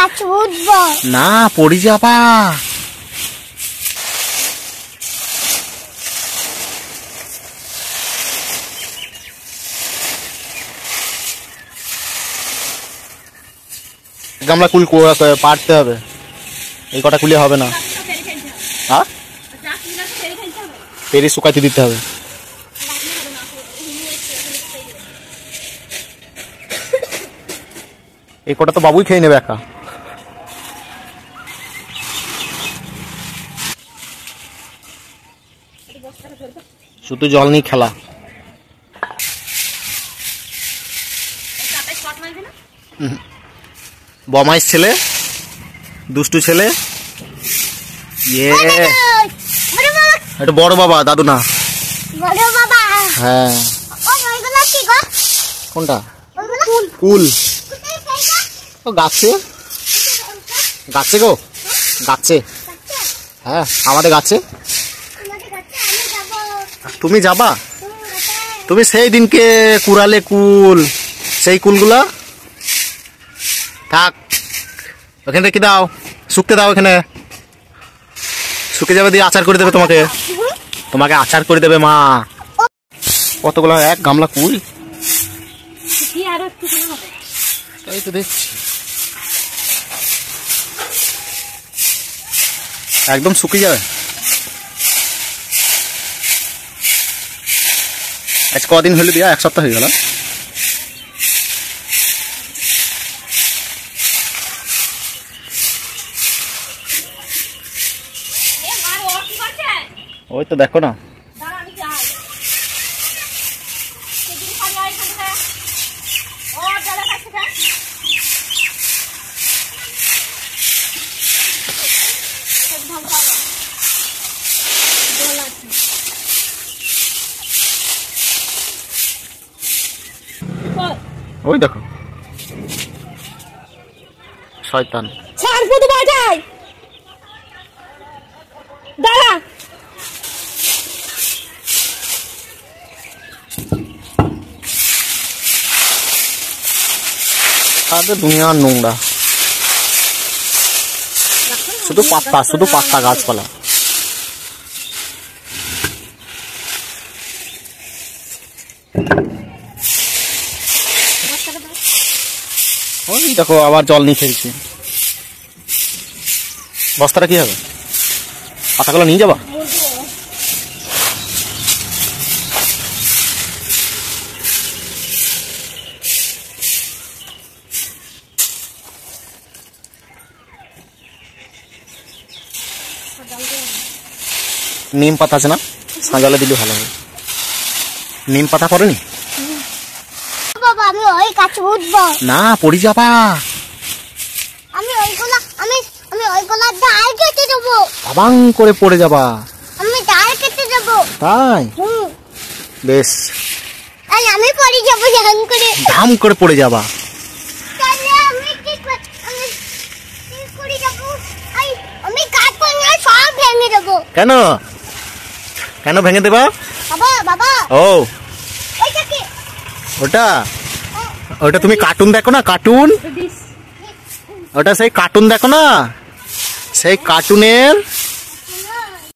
গাছ উঠবো না, পড়ে যাবা। গামলা কুল পাড়তে হবে, এই কটা কুলে হবে না। হ্যাঁ, পেরে শুকাইতে দিতে হবে। এই কটা তো বাবুই খেয়ে নেবে একা। শুধু জল নিয়ে খেলা। বমাইশ ছেলে, দুষ্টু ছেলে। এটা বড় বাবা, দাদু না। হ্যাঁ, কোনটা? কুল। ও গাছে, গাছে গো, গাছে। হ্যাঁ, আমাদের গাছে। তুমি যাবা? তুমি সেই দিনকে কুড়ালে কুল, সেই কুলগুলা থাক, ওখানে রেখে দাও, শুকতে দাও। এখানে শুকে যাবে, দিয়ে আচার করে দেবে তোমাকে। তোমাকে আচার করে দেবে মা। কতগুলো? এক গামলা কুল। এই তো দেখছি, একদম শুকিয়ে যাবে। আজ কদিন হলো দিয়া? এক সপ্তাহ হয়ে গেল। ওই তো দেখো না, ওই দেখো শয়তান। দাঁড়া, দুনিয়ার নোংরা, শুধু পাত্তা, শুধু পাত্তা, গাছপালা। ওই দেখো আবার জল নিয়ে খেলছি। বস্তাটা কি হবে? পাতাগুলো নিয়ে যাবা? নিম পাতা আছে না, সাঁজালে দিলে ভালো হবে। নিম পাতা পড়েনি? বাবা আমি ওই গাছে উঠবো না, পড়ে যাবা। আমি ওইগুলা ডাল কেটে দেবো। আবাং করে পড়ে যাবা। আমি ডাল কেটে দেবো। তাই? বেশ। আমি পড়ে যাবো, ধাম করে পড়ে যাবা। আমি কি করে যাবো? আমি গাছ ভাঙা সব ভেঙে দেবো। কেন? কেন ভেঙে দেবা? বাবা বাবা, ও ওইটা কি? ওটা তুমি কার্টুন দেখো না, কার্টুন। ওটা সেই কার্টুন দেখো না, সেই কার্টুনের